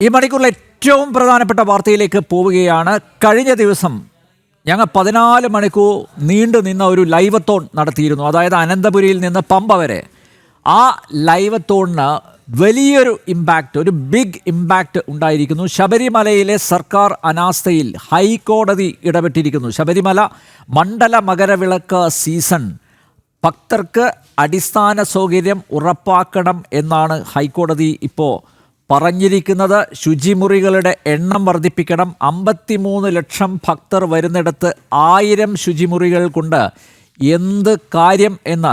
ഈ മണിക്കൂറിൽ ഏറ്റവും പ്രധാനപ്പെട്ട വാർത്തയിലേക്ക് പോവുകയാണ്. കഴിഞ്ഞ ദിവസം ഞങ്ങൾ 14 മണിക്കൂർ നീണ്ടു നിന്ന ഒരു ലൈവത്തോൺ നടത്തിയിരുന്നു. അതായത് അനന്തപുരിയിൽ നിന്ന് പമ്പ വരെ. ആ ലൈവത്തോണിന് വലിയൊരു ഇമ്പാക്റ്റ്, ഒരു ബിഗ് ഇമ്പാക്റ്റ് ഉണ്ടായിരിക്കുന്നു. ശബരിമലയിലെ സർക്കാർ അനാസ്ഥയിൽ ഹൈക്കോടതി ഇടപെട്ടിരിക്കുന്നു. ശബരിമല മണ്ഡല മകരവിളക്ക് സീസൺ ഭക്തർക്ക് അടിസ്ഥാന സൗകര്യം ഉറപ്പാക്കണം എന്നാണ് ഹൈക്കോടതി ഇപ്പോൾ പറഞ്ഞിരിക്കുന്നത്. ശുചിമുറികളുടെ എണ്ണം വർദ്ധിപ്പിക്കണം. 53 ലക്ഷം ഭക്തർ വരുന്നിടത്ത് 1000 ശുചിമുറികൾ കൊണ്ട് എന്ത് കാര്യം എന്ന്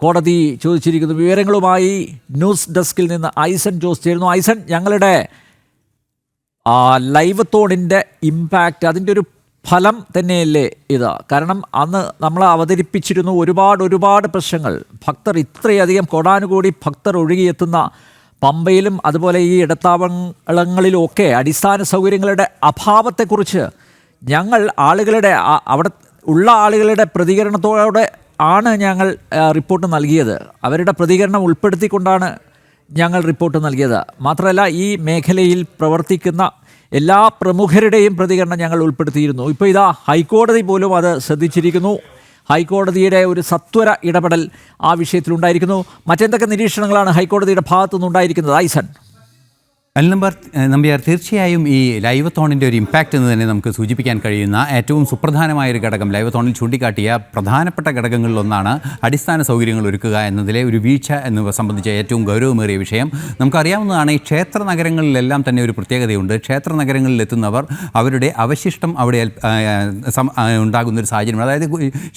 കോടതി ചോദിച്ചിരിക്കുന്നു. വിവരങ്ങളുമായി ന്യൂസ് ഡെസ്കിൽ നിന്ന് ഐസൻ ജോസ് ചേരുന്നു. ഐസൻ, ഞങ്ങളുടെ ലൈവ് തോണിൻ്റെ ഇമ്പാക്റ്റ്, അതിൻ്റെ ഒരു ഫലം തന്നെയല്ലേ ഇത്? കാരണം അന്ന് നമ്മൾ അവതരിപ്പിച്ചിരുന്നു ഒരുപാട് പ്രശ്നങ്ങൾ. ഭക്തർ ഇത്രയധികം കോടാനുകോടി ഭക്തർ ഒഴുകിയെത്തുന്ന പമ്പയിലും അതുപോലെ ഈ ഇടത്താവളങ്ങളിലുമൊക്കെ അടിസ്ഥാന സൗകര്യങ്ങളുടെ അഭാവത്തെക്കുറിച്ച് ഞങ്ങൾ അവിടെ ഉള്ള ആളുകളുടെ പ്രതികരണത്തോടെ ആണ് ഞങ്ങൾ റിപ്പോർട്ട് നൽകിയത്. അവരുടെ പ്രതികരണം ഉൾപ്പെടുത്തിക്കൊണ്ടാണ് ഞങ്ങൾ റിപ്പോർട്ട് നൽകിയത്. മാത്രമല്ല, ഈ മേഖലയിൽ പ്രവർത്തിക്കുന്ന എല്ലാ പ്രമുഖരുടെയും പ്രതികരണം ഞങ്ങൾ ഉൾപ്പെടുത്തിയിരുന്നു. ഇപ്പോൾ ഇതാ ഹൈക്കോടതി പോലും അത് ശ്രദ്ധിച്ചിരിക്കുന്നു. ഹൈക്കോടതിയുടെ ഒരു സത്വര ഇടപെടൽ ആ വിഷയത്തിലുണ്ടായിരിക്കുന്നു. മറ്റെന്തൊക്കെ നിരീക്ഷണങ്ങളാണ് ഹൈക്കോടതിയുടെ ഭാഗത്തുനിന്നുണ്ടായിരിക്കുന്നത് ഐസൻ? നമ്പ്യാർ, തീർച്ചയായും ഈ ലൈവ് തോണിൻ്റെ ഒരു ഇമ്പാക്റ്റ് എന്ന് തന്നെ നമുക്ക് സൂചിപ്പിക്കാൻ കഴിയുന്ന ഏറ്റവും സുപ്രധാനമായൊരു ഘടകം, ലൈവ് തോണിൽ ചൂണ്ടിക്കാട്ടിയ പ്രധാനപ്പെട്ട ഘടകങ്ങളിലൊന്നാണ് അടിസ്ഥാന സൗകര്യങ്ങൾ ഒരുക്കുക എന്നതിലെ ഒരു വീഴ്ച എന്നിവ സംബന്ധിച്ച ഏറ്റവും ഗൗരവമേറിയ വിഷയം. നമുക്കറിയാവുന്നതാണ്, ഈ ക്ഷേത്ര നഗരങ്ങളിലെല്ലാം തന്നെ ഒരു പ്രത്യേകതയുണ്ട്. ക്ഷേത്ര നഗരങ്ങളിലെത്തുന്നവർ അവരുടെ അവശിഷ്ടം അവിടെ ഉണ്ടാകുന്നൊരു സാഹചര്യം, അതായത്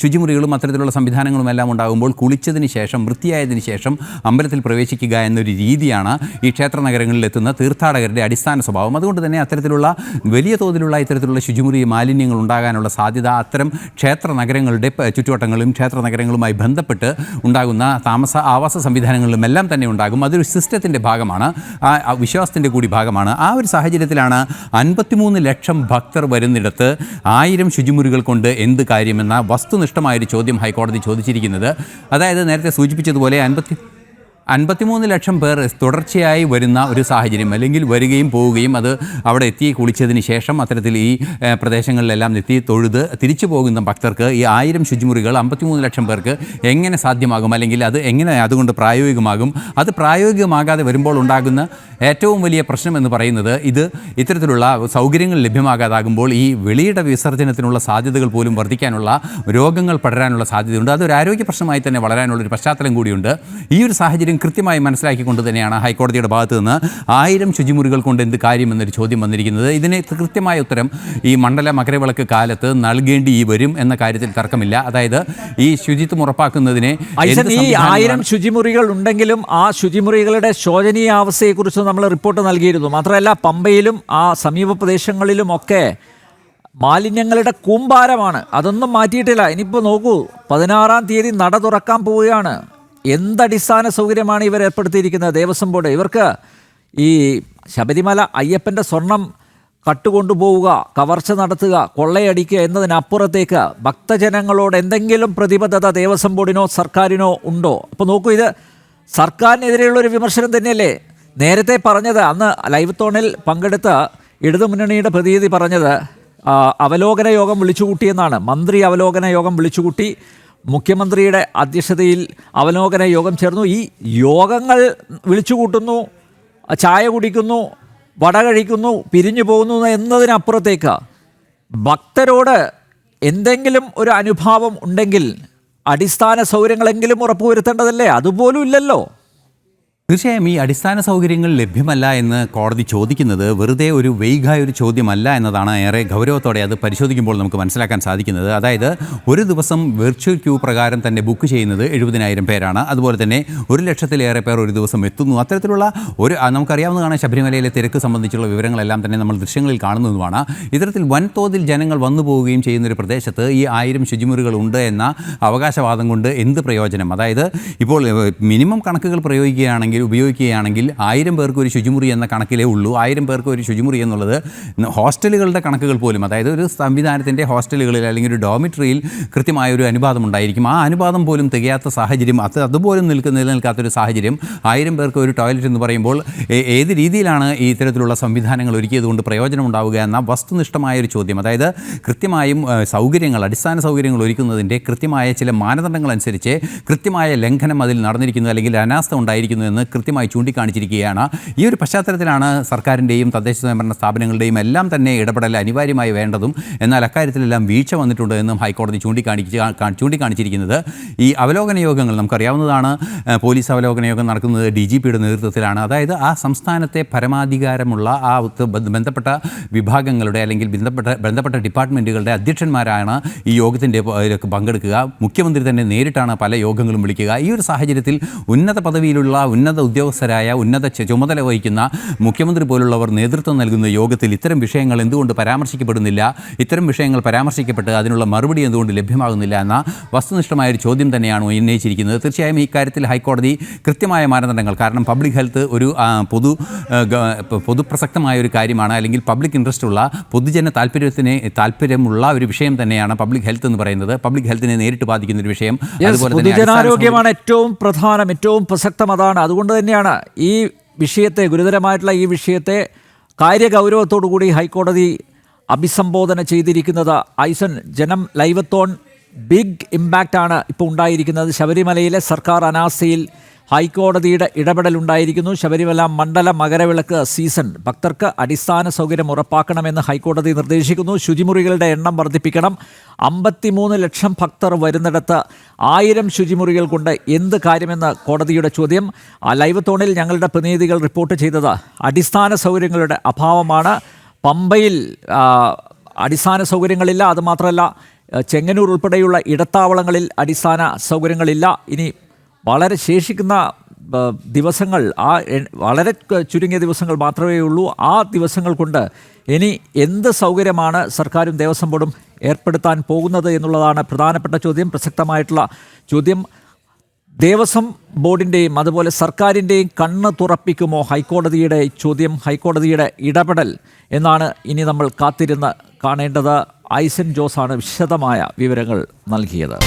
ശുചിമുറികളും അത്തരത്തിലുള്ള സംവിധാനങ്ങളും എല്ലാം ഉണ്ടാകുമ്പോൾ കുളിച്ചതിന് ശേഷം, വൃത്തിയായതിനു ശേഷം അമ്പലത്തിൽ പ്രവേശിക്കുക എന്നൊരു രീതിയാണ് ഈ ക്ഷേത്ര നഗരങ്ങളിലെത്തുന്ന തീർത്ഥാടകരുടെ അടിസ്ഥാന സ്വഭാവം. അതുകൊണ്ട് തന്നെ അത്തരത്തിലുള്ള വലിയ തോതിലുള്ള ഇത്തരത്തിലുള്ള ശുചിമുറി മാലിന്യങ്ങൾ ഉണ്ടാകാനുള്ള സാധ്യത അത്തരം ക്ഷേത്ര നഗരങ്ങളുടെ ചുറ്റുവട്ടങ്ങളും ക്ഷേത്ര നഗരങ്ങളുമായി ബന്ധപ്പെട്ട് ഉണ്ടാകുന്ന ആവാസ സംവിധാനങ്ങളിലും എല്ലാം തന്നെ ഉണ്ടാകും. അതൊരു സിസ്റ്റത്തിൻ്റെ ഭാഗമാണ്, ആ വിശ്വാസത്തിൻ്റെ കൂടി ഭാഗമാണ്. ആ ഒരു സാഹചര്യത്തിലാണ് 53 ലക്ഷം ഭക്തർ വരുന്നിടത്ത് 1000 ശുചിമുറികൾ കൊണ്ട് എന്ത് കാര്യമെന്ന വസ്തുനിഷ്ഠമായൊരു ചോദ്യം ഹൈക്കോടതി ചോദിച്ചിരിക്കുന്നത്. അതായത് നേരത്തെ സൂചിപ്പിച്ചതുപോലെ 53 ലക്ഷം പേർ തുടർച്ചയായി വരുന്ന ഒരു സാഹചര്യം, അല്ലെങ്കിൽ വരികയും പോവുകയും അത് അവിടെ എത്തി കുളിച്ചതിന് ശേഷം അത്തരത്തിൽ ഈ പ്രദേശങ്ങളിലെല്ലാം എത്തി തൊഴുത് തിരിച്ചു പോകുന്ന ഭക്തർക്ക് ഈ 1000 ശുചിമുറികൾ 53 ലക്ഷം പേർക്ക് എങ്ങനെ സാധ്യമാകും, അല്ലെങ്കിൽ അത് എങ്ങനെ അതുകൊണ്ട് പ്രായോഗികമാകും? അത് പ്രായോഗികമാകാതെ വരുമ്പോൾ ഉണ്ടാകുന്ന ഏറ്റവും വലിയ പ്രശ്നം എന്ന് പറയുന്നത് ഇത്തരത്തിലുള്ള സൗകര്യങ്ങൾ ലഭ്യമാകാതാകുമ്പോൾ ഈ വെളിയിട വിസർജനത്തിനുള്ള സാധ്യതകൾ പോലും വർദ്ധിക്കാനുള്ള, രോഗങ്ങൾ പടരാനുള്ള സാധ്യതയുണ്ട്. അതൊരു ആരോഗ്യ പ്രശ്നമായി തന്നെ വളരാനുള്ളൊരു പശ്ചാത്തലം കൂടിയുണ്ട്. ഈ ഒരു സാഹചര്യം കൃത്യമായി മനസ്സിലാക്കിക്കൊണ്ട് തന്നെയാണ് ഹൈക്കോടതിയുടെ ഭാഗത്ത് നിന്ന് 1000 ശുചിമുറികൾ കൊണ്ട് എന്ത് കാര്യമെന്നൊരു ചോദ്യം വന്നിരിക്കുന്നത്. ഇതിന് കൃത്യമായ ഉത്തരം ഈ മണ്ഡല മകരവിളക്ക് കാലത്ത് നൽകേണ്ടി വരും എന്ന കാര്യത്തിൽ തർക്കമില്ല. അതായത് ഈ ശുചിത്വം ഉറപ്പാക്കുന്നതിന് ഈ 1000 ശുചിമുറികൾ ഉണ്ടെങ്കിലും ആ ശുചിമുറികളുടെ ശോചനീയാവസ്ഥയെക്കുറിച്ച് നമ്മൾ റിപ്പോർട്ട് നൽകിയിരുന്നു. മാത്രമല്ല, പമ്പയിലും ആ സമീപ പ്രദേശങ്ങളിലും ഒക്കെ മാലിന്യങ്ങളുടെ കൂമ്പാരമാണ്. അതൊന്നും മാറ്റിയിട്ടില്ല. ഇനിയിപ്പോൾ നോക്കൂ, 16-ാം തീയതി നട തുറക്കാൻ പോവുകയാണ്. എന്തടിസ്ഥാന സൗകര്യമാണ് ഇവർ ഏർപ്പെടുത്തിയിരിക്കുന്നത് ദേവസ്വം ബോർഡ്? ഇവർക്ക് ഈ ശബരിമല അയ്യപ്പൻ്റെ സ്വർണം കട്ടുകൊണ്ടുപോവുക, കവർച്ച നടത്തുക, കൊള്ളയടിക്കുക എന്നതിനപ്പുറത്തേക്ക് ഭക്തജനങ്ങളോട് എന്തെങ്കിലും പ്രതിബദ്ധത ദേവസ്വം ബോർഡിനോ സർക്കാരിനോ ഉണ്ടോ? അപ്പോൾ നോക്കൂ, ഇത് സർക്കാരിനെതിരെയുള്ളൊരു വിമർശനം തന്നെയല്ലേ നേരത്തെ പറഞ്ഞത്. അന്ന് ലൈവ് തോണിൽ പങ്കെടുത്ത ഇടതുമുന്നണിയുടെ പ്രതിനിധി പറഞ്ഞത് അവലോകന യോഗം വിളിച്ചുകൂട്ടിയെന്നാണ്. മന്ത്രി അവലോകന യോഗം വിളിച്ചുകൂട്ടി, മുഖ്യമന്ത്രിയുടെ അധ്യക്ഷതയിൽ അവലോകന യോഗം ചേർന്നു. ഈ യോഗങ്ങൾ വിളിച്ചുകൂട്ടുന്നു, ചായ കുടിക്കുന്നു, വട കഴിക്കുന്നു, പിരിഞ്ഞു പോകുന്നു എന്നതിനപ്പുറത്തേക്ക് ഭക്തരോട് എന്തെങ്കിലും ഒരു അനുഭാവം ഉണ്ടെങ്കിൽ അടിസ്ഥാന സൗകര്യങ്ങളെങ്കിലും ഉറപ്പുവരുത്തേണ്ടതല്ലേ? അതുപോലും ഇല്ലല്ലോ. തീർച്ചയായും ഈ അടിസ്ഥാന സൗകര്യങ്ങൾ ലഭ്യമല്ല എന്ന് കോടതി ചോദിക്കുന്നത് വെറുതെ ഒരു വെയ്ഗായ ഒരു ചോദ്യമല്ല എന്നതാണ് ഏറെ ഗൗരവത്തോടെ അത് പരിശോധിക്കുമ്പോൾ നമുക്ക് മനസ്സിലാക്കാൻ സാധിക്കുന്നത്. അതായത് ഒരു ദിവസം വെർച്വൽ ക്യൂ പ്രകാരം തന്നെ ബുക്ക് ചെയ്യുന്നത് 70,000 പേരാണ്. അതുപോലെ തന്നെ 1,00,000-ലേറെ പേർ ഒരു ദിവസം എത്തുന്നു. അത്തരത്തിലുള്ള നമുക്കറിയാവുന്നതാണ് ശബരിമലയിലെ തിരക്ക് സംബന്ധിച്ചുള്ള വിവരങ്ങളെല്ലാം തന്നെ നമ്മൾ ദൃശ്യങ്ങളിൽ കാണുന്നതുമാണ്. ഇത്തരത്തിൽ വൻതോതിൽ ജനങ്ങൾ വന്നു പോവുകയും ചെയ്യുന്നൊരു പ്രദേശത്ത് ഈ 1000 ശുചിമുറികൾ ഉണ്ട് എന്ന അവകാശവാദം കൊണ്ട് എന്ത് പ്രയോജനം? അതായത് ഇപ്പോൾ മിനിമം കണക്കുകൾ പ്രയോഗിക്കുകയാണെങ്കിൽ അല്ലെങ്കിൽ ഉപയോഗിക്കുകയാണെങ്കിൽ 1000 പേർക്ക് ഒരു ശുചിമുറി എന്ന കണക്കിലേ ഉള്ളൂ. 1000 പേർക്ക് ഒരു ശുചിമുറി എന്നുള്ളത് ഹോസ്റ്റലുകളുടെ കണക്കുകൾ പോലും, അതായത് ഒരു സംവിധാനത്തിൻ്റെ ഹോസ്റ്റലുകളിൽ അല്ലെങ്കിൽ ഒരു ഡോമിറ്ററിയിൽ കൃത്യമായ ഒരു അനുപാതം ഉണ്ടായിരിക്കും. ആ അനുപാതം പോലും തികയാത്ത സാഹചര്യം, അതുപോലും നിലനിൽക്കാത്തൊരു സാഹചര്യം. 1000 പേർക്ക് ഒരു ടോയ്ലറ്റ് എന്ന് പറയുമ്പോൾ ഏത് രീതിയിലാണ് ഈ ഇത്തരത്തിലുള്ള സംവിധാനങ്ങൾ ഒരുക്കിയതുകൊണ്ട് പ്രയോജനം ഉണ്ടാവുക എന്ന വസ്തുനിഷ്ഠമായൊരു ചോദ്യം. അതായത് കൃത്യമായും അടിസ്ഥാന സൗകര്യങ്ങൾ ഒരുക്കുന്നതിൻ്റെ കൃത്യമായ ചില മാനദണ്ഡങ്ങൾ അനുസരിച്ച് കൃത്യമായ ലംഘനം അതിൽ നടന്നിരിക്കുന്നു അല്ലെങ്കിൽ അനാസ്ഥ ഉണ്ടായിരിക്കുന്നു എന്ന് കൃത്യമായി ചൂണ്ടിക്കാണിച്ചിരിക്കുകയാണ്. ഈ ഒരു പശ്ചാത്തലത്തിലാണ് സർക്കാരിൻ്റെയും തദ്ദേശ സ്വയംഭരണ സ്ഥാപനങ്ങളുടെയും എല്ലാം തന്നെ ഇടപെടൽ അനിവാര്യമായി വേണ്ടതും. എന്നാൽ അക്കാര്യത്തിലെല്ലാം വീഴ്ച വന്നിട്ടുണ്ട് എന്നും ഹൈക്കോടതി ചൂണ്ടിക്കാണിച്ചിരിക്കുന്നത്. ഈ അവലോകന യോഗങ്ങൾ നമുക്കറിയാവുന്നതാണ്. പോലീസ് അവലോകന യോഗം നടക്കുന്നത് DGPയുടെ നേതൃത്വത്തിലാണ്. അതായത് ആ സംസ്ഥാനത്തെ പരമാധികാരമുള്ള ആ ബന്ധപ്പെട്ട വിഭാഗങ്ങളുടെ അല്ലെങ്കിൽ ബന്ധപ്പെട്ട ഡിപ്പാർട്ട്മെൻറ്റുകളുടെ അധ്യക്ഷന്മാരാണ് ഈ യോഗത്തിൻ്റെ പങ്കെടുക്കുക. മുഖ്യമന്ത്രി തന്നെ നേരിട്ടാണ് പല യോഗങ്ങളും വിളിക്കുക. ഈ ഒരു സാഹചര്യത്തിൽ ഉന്നത പദവിയിലുള്ള ഉന്നത ഉദ്യോഗസ്ഥരായ ഉന്നത ചുമതല വഹിക്കുന്ന മുഖ്യമന്ത്രി പോലുള്ളവർ നേതൃത്വം നൽകുന്ന യോഗത്തിൽ ഇത്തരം വിഷയങ്ങൾ എന്തുകൊണ്ട് പരാമർശിക്കപ്പെടുന്നില്ല, ഇത്തരം വിഷയങ്ങൾ പരാമർശിക്കപ്പെട്ട് അതിനുള്ള മറുപടി എന്തുകൊണ്ട് ലഭ്യമാകുന്നില്ല എന്ന വസ്തുനിഷ്ഠമായൊരു ചോദ്യം തന്നെയാണ് ഉന്നയിച്ചിരിക്കുന്നത്. തീർച്ചയായും ഈ കാര്യത്തിൽ ഹൈക്കോടതി കൃത്യമായ മാനദണ്ഡങ്ങൾ, കാരണം പബ്ലിക് ഹെൽത്ത് ഒരു പൊതുപ്രസക്തമായ ഒരു കാര്യമാണ്, അല്ലെങ്കിൽ പബ്ലിക് ഇൻട്രസ്റ്റ് ഉള്ള പൊതുജന താല്പര്യമുള്ള ഒരു വിഷയം തന്നെയാണ് പബ്ലിക് ഹെൽത്ത് എന്ന് പറയുന്നത്. പബ്ലിക് ഹെൽത്തിനെ നേരിട്ട് ബാധിക്കുന്ന ഒരു വിഷയം. അതുപോലെ തന്നെ പൊതുജനാരോഗ്യമാണ് ഏറ്റവും പ്രധാനം, ഏറ്റവും പ്രസക്തം. അതാണ് അതുകൊണ്ട് തന്നെയാണ് ഈ വിഷയത്തെ, ഗുരുതരമായിട്ടുള്ള ഈ വിഷയത്തെ കാര്യഗൗരവത്തോടു കൂടി ഹൈക്കോടതി അഭിസംബോധന ചെയ്തിരിക്കുന്നത്. ഐസൻ, ജനം ലൈവത്തോൺ ബിഗ് ഇമ്പാക്റ്റ് ആണ് ഇപ്പോൾ ഉണ്ടായിരിക്കുന്നത്. ശബരിമലയിലെ സർക്കാർ അനാസ്ഥയിൽ ഹൈക്കോടതിയുടെ ഇടപെടലുണ്ടായിരിക്കുന്നു. ശബരിമല മണ്ഡല മകരവിളക്ക് സീസൺ ഭക്തർക്ക് അടിസ്ഥാന സൗകര്യം ഉറപ്പാക്കണമെന്ന് ഹൈക്കോടതി നിർദ്ദേശിക്കുന്നു. ശുചിമുറികളുടെ എണ്ണം വർദ്ധിപ്പിക്കണം. 53 ലക്ഷം ഭക്തർ വരുന്നിടത്ത് 1000 ശുചിമുറികൾ കൊണ്ട് എന്ത് കാര്യമെന്ന് കോടതിയുടെ ചോദ്യം. ലൈവത്തോണിൽ ഞങ്ങളുടെ പ്രതിനിധികൾ റിപ്പോർട്ട് ചെയ്തത് അടിസ്ഥാന സൗകര്യങ്ങളുടെ അഭാവമാണ്. പമ്പയിൽ അടിസ്ഥാന സൗകര്യങ്ങളില്ല. അതുമാത്രമല്ല, ചെങ്ങന്നൂർ ഉൾപ്പെടെയുള്ള ഇടത്താവളങ്ങളിൽ അടിസ്ഥാന സൗകര്യങ്ങളില്ല. ഇനി വളരെ ശേഷിക്കുന്ന ദിവസങ്ങൾ, വളരെ ചുരുങ്ങിയ ദിവസങ്ങൾ മാത്രമേ ഉള്ളൂ. ആ ദിവസങ്ങൾ കൊണ്ട് ഇനി എന്ത് സൗകര്യമാണ് സർക്കാരും ദേവസ്വം ബോർഡും ഏർപ്പെടുത്താൻ പോകുന്നത് എന്നുള്ളതാണ് പ്രധാനപ്പെട്ട ചോദ്യം, പ്രസക്തമായിട്ടുള്ള ചോദ്യം. ദേവസ്വം ബോർഡിൻ്റെയും അതുപോലെ സർക്കാരിൻ്റെയും കണ്ണ് തുറപ്പിക്കുമോ ഹൈക്കോടതിയുടെ ചോദ്യം, ഹൈക്കോടതിയുടെ ഇടപെടൽ എന്നാണ് ഇനി നമ്മൾ കാത്തിരുന്ന് കാണേണ്ടത്. ഐസൻ ജോസാണ് വിശദമായ വിവരങ്ങൾ നൽകിയത്.